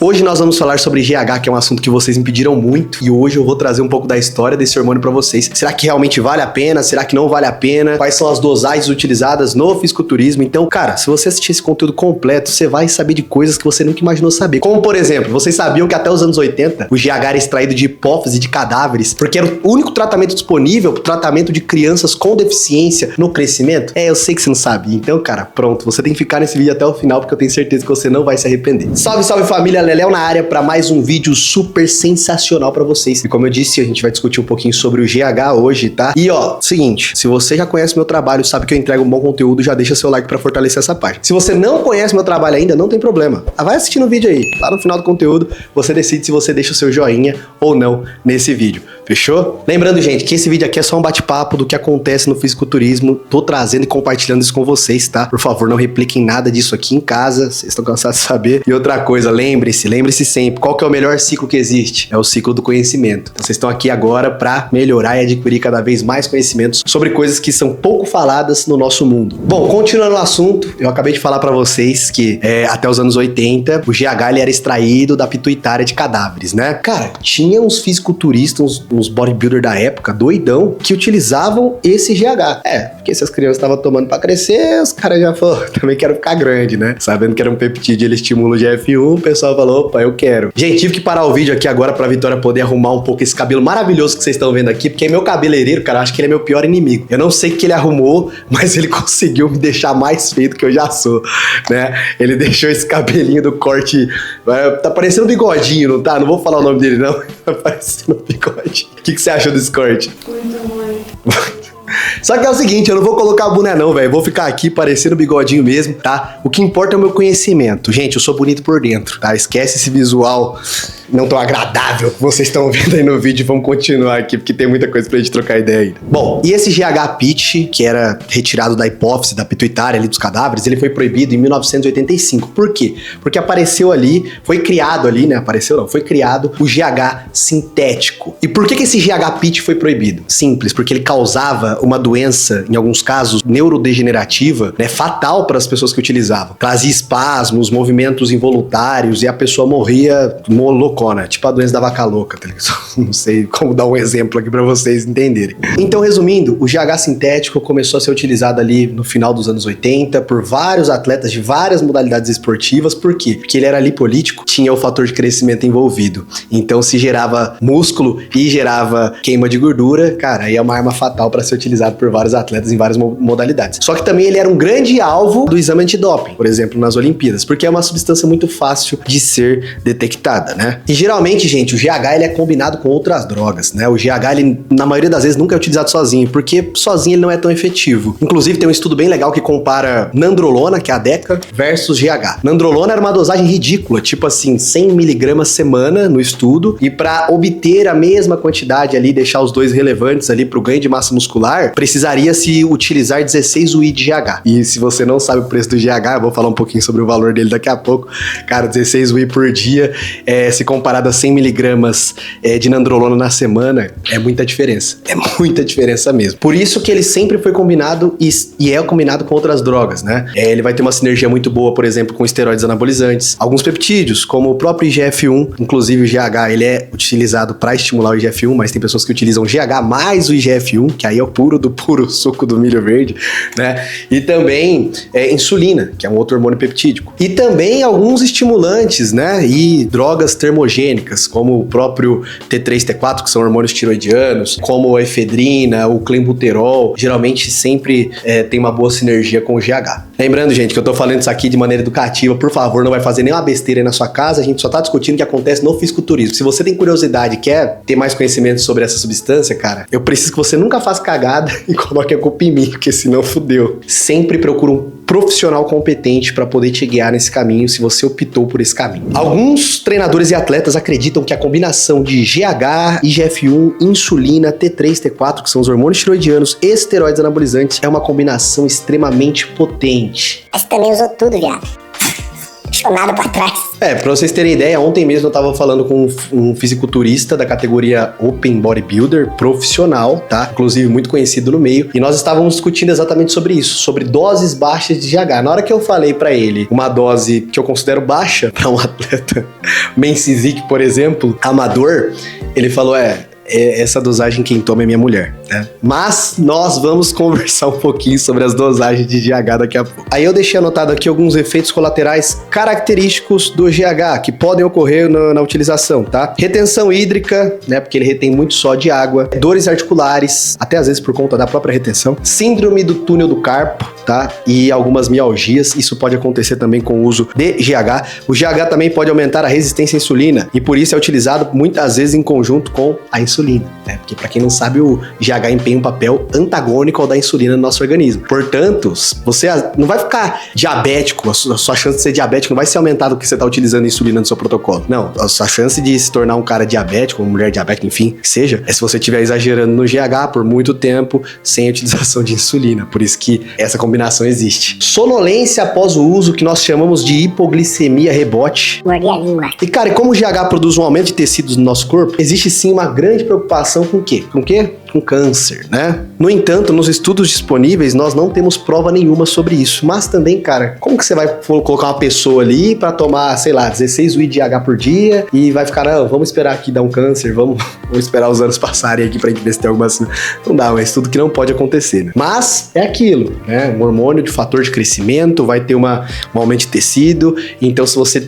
Hoje nós vamos falar sobre GH, que é um assunto que vocês me pediram muito, e hoje eu vou trazer um pouco da história desse hormônio pra vocês. Será que realmente vale a pena? Será que não vale a pena? Quais são as dosagens utilizadas no fisiculturismo? Então, cara, se você assistir esse conteúdo completo, você vai saber de coisas que você nunca imaginou saber. Como, por exemplo, vocês sabiam que até os anos 80, o GH era extraído de hipófise de cadáveres, porque era o único tratamento disponível pro tratamento de crianças com deficiência no crescimento? Eu sei que você não sabe. Então, cara, pronto, você tem que ficar nesse vídeo até o final, porque eu tenho certeza que você não vai se arrepender. Salve, salve família, Leléo na área para mais um vídeo super sensacional para vocês. E como eu disse, a gente vai discutir um pouquinho sobre o GH hoje, tá? E ó, seguinte, se você já conhece meu trabalho, sabe que eu entrego um bom conteúdo, já deixa seu like para fortalecer essa página. Se você não conhece meu trabalho ainda, não tem problema. Vai assistindo o vídeo aí, lá no final do conteúdo, você decide se você deixa o seu joinha ou não nesse vídeo. Fechou? Lembrando, gente, que esse vídeo aqui é só um bate-papo do que acontece no fisiculturismo. Tô trazendo e compartilhando isso com vocês, tá? Por favor, não repliquem nada disso aqui em casa. Vocês estão cansados de saber. E outra coisa, lembre-se sempre. Qual que é o melhor ciclo que existe? É o ciclo do conhecimento. Então, vocês estão aqui agora pra melhorar e adquirir cada vez mais conhecimentos sobre coisas que são pouco faladas no nosso mundo. Bom, continuando o assunto, eu acabei de falar pra vocês que até os anos 80, o GH ele era extraído da pituitária de cadáveres, né? Cara, tinha uns fisiculturistas, uns bodybuilder da época, doidão, que utilizavam esse GH. Porque se as crianças estavam tomando pra crescer, os caras já falaram, também quero ficar grande, né? Sabendo que era um peptídeo, ele estimula o GF1, o pessoal falou, opa, eu quero. Gente, tive que parar o vídeo aqui agora pra Vitória poder arrumar um pouco esse cabelo maravilhoso que vocês estão vendo aqui, porque meu cabeleireiro, cara, eu acho que ele é meu pior inimigo. Eu não sei o que ele arrumou, mas ele conseguiu me deixar mais feio do que eu já sou, né? Ele deixou esse cabelinho do corte, tá parecendo um bigodinho, não tá? Não vou falar o nome dele, não. Tá parecendo um bigodinho. O que você achou desse corte? Muito ruim. Só que é o seguinte, eu não vou colocar a boné não, velho. Vou ficar aqui parecendo bigodinho mesmo, tá? O que importa é o meu conhecimento. Gente, eu sou bonito por dentro, tá? Esquece esse visual não tão agradável que vocês estão vendo aí no vídeo. Vamos continuar aqui, porque tem muita coisa pra gente trocar ideia ainda. Bom, e esse GH-PIT, que era retirado da hipófise, da pituitária ali dos cadáveres, ele foi proibido em 1985. Por quê? Porque apareceu ali, foi criado ali, né? Apareceu não, foi criado o GH sintético. E por que esse GH-PIT foi proibido? Simples, porque ele causava uma doença, em alguns casos, neurodegenerativa, né? Fatal para as pessoas que utilizavam. Trazia espasmos, movimentos involuntários e a pessoa morria loucona, tipo a doença da vaca louca, tá ligado? Não sei como dar um exemplo aqui pra vocês entenderem. Então, resumindo, o GH sintético começou a ser utilizado ali no final dos anos 80 por vários atletas de várias modalidades esportivas. Por quê? Porque ele era lipolítico, tinha o fator de crescimento envolvido. Então, se gerava músculo e gerava queima de gordura, cara, aí é uma arma fatal para ser utilizado por vários atletas em várias modalidades. Só que também ele era um grande alvo do exame antidoping, por exemplo, nas Olimpíadas, porque é uma substância muito fácil de ser detectada, né? E geralmente, gente, o GH ele é combinado com outras drogas, né? O GH, ele, na maioria das vezes, nunca é utilizado sozinho, porque sozinho ele não é tão efetivo. Inclusive, tem um estudo bem legal que compara nandrolona, que é a Deca, versus GH. Nandrolona era uma dosagem ridícula, tipo assim, 100 mg semana no estudo, e para obter a mesma quantidade ali, deixar os dois relevantes ali pro ganho de massa muscular, precisaria se utilizar 16 UI de GH. E se você não sabe o preço do GH, eu vou falar um pouquinho sobre o valor dele daqui a pouco. Cara, 16 UI por dia, se comparado a 100 miligramas de nandrolona na semana, é muita diferença. É muita diferença mesmo. Por isso que ele sempre foi combinado e é combinado com outras drogas, né? Ele vai ter uma sinergia muito boa, por exemplo, com esteroides anabolizantes. Alguns peptídeos, como o próprio IGF-1, inclusive o GH, ele é utilizado para estimular o IGF-1, mas tem pessoas que utilizam o GH mais o IGF-1, que aí é o puro do puro suco do milho verde, né? E também insulina, que é um outro hormônio peptídico. E também alguns estimulantes, né? E drogas termogênicas, como o próprio T3, T4, que são hormônios tiroidianos, como a efedrina, o clenbuterol, geralmente sempre tem uma boa sinergia com o GH. Lembrando, gente, que eu tô falando isso aqui de maneira educativa, por favor, não vai fazer nenhuma besteira aí na sua casa, a gente só tá discutindo o que acontece no fisiculturismo. Se você tem curiosidade e quer ter mais conhecimento sobre essa substância, cara, eu preciso que você nunca faça cagada e coloque a culpa em mim, porque senão fudeu. Sempre procura um profissional competente para poder te guiar nesse caminho, se você optou por esse caminho. Alguns treinadores e atletas acreditam que a combinação de GH, IGF-1, insulina, T3, T4, que são os hormônios tiroidianos e esteroides anabolizantes, é uma combinação extremamente potente. Mas também usou tudo, viado. deixou nada pra trás. Pra vocês terem ideia, ontem mesmo eu tava falando com um fisiculturista da categoria Open Bodybuilder profissional, tá? Inclusive muito conhecido no meio, e nós estávamos discutindo exatamente sobre isso, sobre doses baixas de GH. Na hora que eu falei pra ele uma dose que eu considero baixa pra um atleta men's physique, por exemplo, amador, ele falou, essa dosagem quem toma é minha mulher, né? Mas nós vamos conversar um pouquinho sobre as dosagens de GH daqui a pouco. Aí eu deixei anotado aqui alguns efeitos colaterais característicos do GH que podem ocorrer na utilização, tá? Retenção hídrica, né? Porque ele retém muito só de água. Dores articulares, até às vezes por conta da própria retenção. Síndrome do túnel do carpo, tá? E algumas mialgias. Isso pode acontecer também com o uso de GH. O GH também pode aumentar a resistência à insulina e por isso é utilizado muitas vezes em conjunto com a insulina, né? Porque pra quem não sabe, o GH empenha um papel antagônico ao da insulina no nosso organismo. Portanto, você não vai ficar diabético, a sua chance de ser diabético não vai ser aumentada porque você tá utilizando insulina no seu protocolo. Não, a sua chance de se tornar um cara diabético, uma mulher diabética, enfim, que seja, é se você estiver exagerando no GH por muito tempo sem a utilização de insulina. Por isso que essa combinação existe. Sonolência após o uso, que nós chamamos de hipoglicemia rebote. Mordi a língua. E cara, como o GH produz um aumento de tecidos no nosso corpo, existe sim uma grande preocupação com o quê? Com o quê? Com câncer, né? No entanto, nos estudos disponíveis, nós não temos prova nenhuma sobre isso. Mas também, cara, como que você vai colocar uma pessoa ali pra tomar, sei lá, 16 UI de GH por dia e vai ficar, não, vamos esperar aqui dar um câncer, vamos esperar os anos passarem aqui pra gente ver se tem alguma... Não dá, é um estudo que não pode acontecer, né? Mas é aquilo, né? Um hormônio de fator de crescimento, vai ter um aumento de tecido. Então, se você...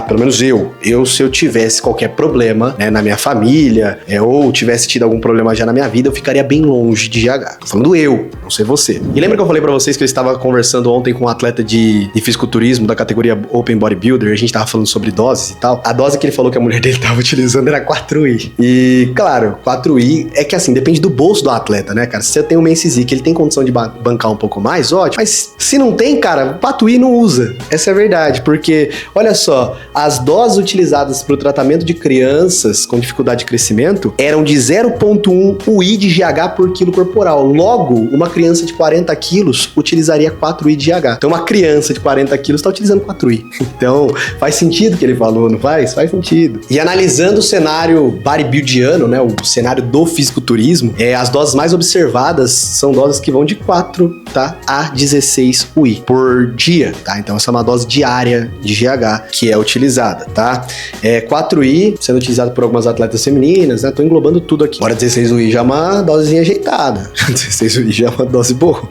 Pelo menos se eu tivesse qualquer problema, né, na minha família, ou tivesse tido algum problema já na minha vida, eu ficaria bem longe de GH. Tô falando não sei você. E lembra que eu falei pra vocês que eu estava conversando ontem com um atleta de fisiculturismo da categoria Open Bodybuilder, a gente tava falando sobre doses e tal. A dose que ele falou que a mulher dele tava utilizando era 4I. E, claro, 4I é que assim, depende do bolso do atleta, né, cara? Se você tem um men's physique, ele tem condição de bancar um pouco mais, ótimo. Mas se não tem, cara, 4I não usa. Essa é a verdade, porque, olha só, as doses utilizadas para o tratamento de crianças com dificuldade de crescimento eram de 0,1 UI de GH por quilo corporal. Logo, uma criança de 40 quilos utilizaria 4 UI de GH. Então, uma criança de 40 quilos está utilizando 4 UI. Então, faz sentido o que ele falou, não faz? Faz sentido. E analisando o cenário bodybuildiano, né, o cenário do fisiculturismo, as doses mais observadas são doses que vão de 4, tá, a 16 UI por dia, tá? Então, essa é uma dose diária de GH que é utilizada, tá? 4I sendo utilizado por algumas atletas femininas, né? Tô englobando tudo aqui. Agora 16 UI já é uma dosezinha ajeitada. 16 UI já é uma dose boa.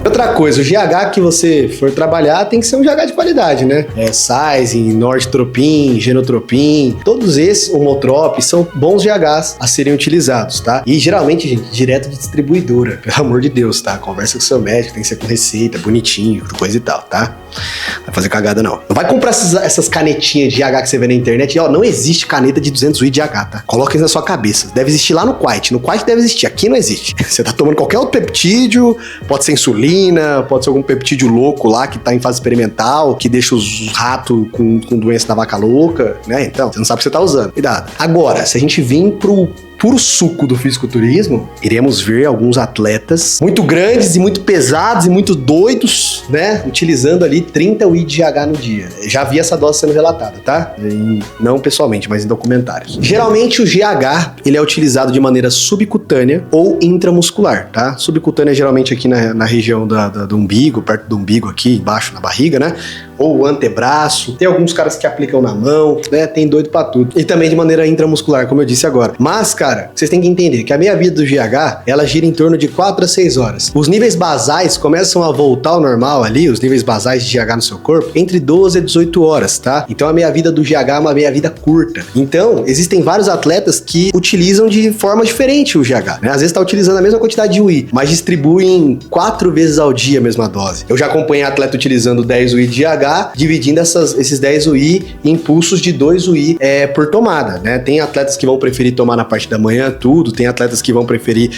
Outra coisa, o GH que você for trabalhar tem que ser um GH de qualidade, né? Sizing, Nortropin, Genotropin, todos esses, Homotrop, são bons GHs a serem utilizados, tá? E geralmente, gente, direto de distribuidora, pelo amor de Deus, tá? Conversa com o seu médico, tem que ser com receita, bonitinho, coisa e tal, tá? Não vai fazer cagada, não. Não vai comprar essas canetinhas de GH que você vê na internet. Ó, não existe caneta de 200 UI de GH, tá? Coloca isso na sua cabeça. Deve existir lá no Quite. No Quite deve existir. Aqui não existe. Você tá tomando qualquer outro peptídeo, pode ser insulina, pode ser algum peptídeo louco lá que tá em fase experimental, que deixa os ratos com doença da vaca louca, né? Então, você não sabe o que você tá usando. Cuidado. Agora, se a gente vir pro puro suco do fisiculturismo, iremos ver alguns atletas muito grandes e muito pesados e muito doidos, né? Utilizando ali 30 UI de GH no dia. Já vi essa dose sendo relatada, tá? Não pessoalmente, mas em documentários. Geralmente o GH, ele é utilizado de maneira subcutânea ou intramuscular, tá? Subcutânea geralmente aqui na região do umbigo, perto do umbigo aqui, embaixo na barriga, né? Ou o antebraço. Tem alguns caras que aplicam na mão, né? Tem doido pra tudo. E também de maneira intramuscular, como eu disse agora. Mas, cara, vocês têm que entender que a meia-vida do GH, ela gira em torno de 4 a 6 horas. Os níveis basais começam a voltar ao normal ali, os níveis basais de GH no seu corpo, entre 12 a 18 horas, tá? Então a meia-vida do GH é uma meia-vida curta. Então, existem vários atletas que utilizam de forma diferente o GH, né? Às vezes tá utilizando a mesma quantidade de UI, mas distribuem 4 vezes ao dia a mesma dose. Eu já acompanhei atleta utilizando 10 UI de GH, dividindo esses 10 UI em pulsos de 2 UI por tomada, né? Tem atletas que vão preferir tomar na parte da manhã tudo, tem atletas que vão preferir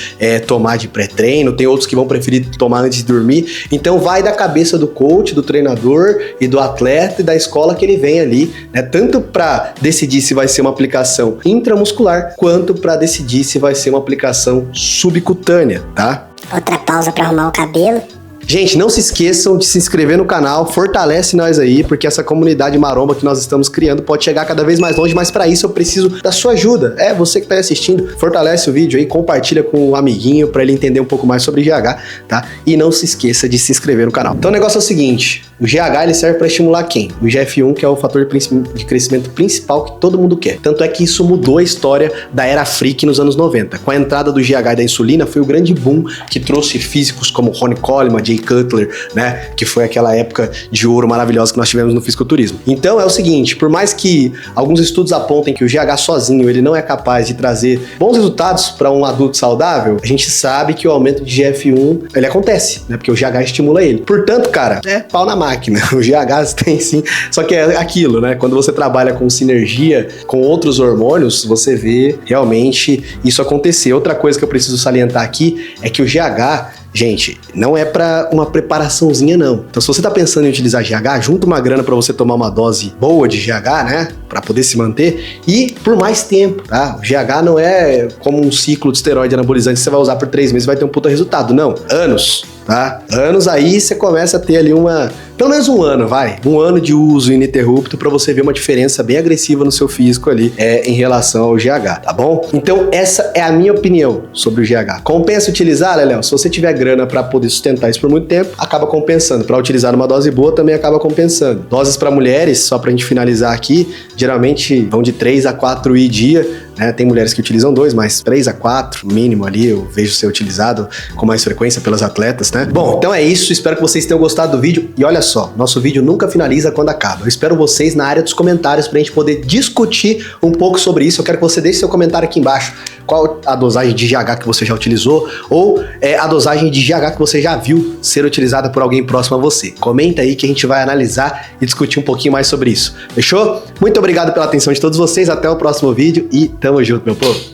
tomar de pré-treino, tem outros que vão preferir tomar antes de dormir. Então vai da cabeça do coach, do treinador e do atleta e da escola que ele vem ali, né? Tanto para decidir se vai ser uma aplicação intramuscular, quanto para decidir se vai ser uma aplicação subcutânea, tá? Outra pausa para arrumar o cabelo. Gente, não se esqueçam de se inscrever no canal, fortalece nós aí, porque essa comunidade maromba que nós estamos criando pode chegar cada vez mais longe, mas para isso eu preciso da sua ajuda. É, você que tá aí assistindo, fortalece o vídeo aí, compartilha com o amiguinho para ele entender um pouco mais sobre GH, tá? E não se esqueça de se inscrever no canal. Então o negócio é o seguinte, o GH ele serve para estimular quem? O IGF-1, que é o fator de crescimento principal que todo mundo quer. Tanto é que isso mudou a história da era freak nos anos 90. Com a entrada do GH e da insulina, foi o grande boom que trouxe físicos como Ronnie Coleman, Jay Cutler, né? Que foi aquela época de ouro maravilhosa que nós tivemos no fisiculturismo. Então é o seguinte, por mais que alguns estudos apontem que o GH sozinho ele não é capaz de trazer bons resultados para um adulto saudável, a gente sabe que o aumento de IGF-1 ele acontece, né? Porque o GH estimula ele. Portanto, cara, é pau na máquina. O GH tem sim, só que é aquilo, né? Quando você trabalha com sinergia com outros hormônios, você vê realmente isso acontecer. Outra coisa que eu preciso salientar aqui é que o GH, gente, não é para uma preparaçãozinha, não. Então, se você tá pensando em utilizar GH, junta uma grana para você tomar uma dose boa de GH, né? Para poder se manter e por mais tempo, tá? O GH não é como um ciclo de esteroide anabolizante que você vai usar por 3 meses e vai ter um puta resultado. Não, anos, tá? Anos aí você começa a ter ali pelo menos um ano, vai. Um ano de uso ininterrupto para você ver uma diferença bem agressiva no seu físico ali em relação ao GH, tá bom? Então, essa é a minha opinião sobre o GH. Compensa utilizar, Léo? Se você tiver grana para poder sustentar isso por muito tempo, acaba compensando. Para utilizar numa dose boa, também acaba compensando. Doses para mulheres, só pra gente finalizar aqui, geralmente vão de 3 a 4 I dia, né? Tem mulheres que utilizam 2, mas 3 a 4, mínimo ali, eu vejo ser utilizado com mais frequência pelas atletas, né? Bom, então é isso, espero que vocês tenham gostado do vídeo e olha só, nosso vídeo nunca finaliza quando acaba. Eu espero vocês na área dos comentários pra gente poder discutir um pouco sobre isso. Eu quero que você deixe seu comentário aqui embaixo. Qual a dosagem de GH que você já utilizou ou a dosagem de GH que você já viu ser utilizada por alguém próximo a você. Comenta aí que a gente vai analisar e discutir um pouquinho mais sobre isso. Fechou? Muito obrigado pela atenção de todos vocês, até o próximo vídeo e tamo junto, meu povo!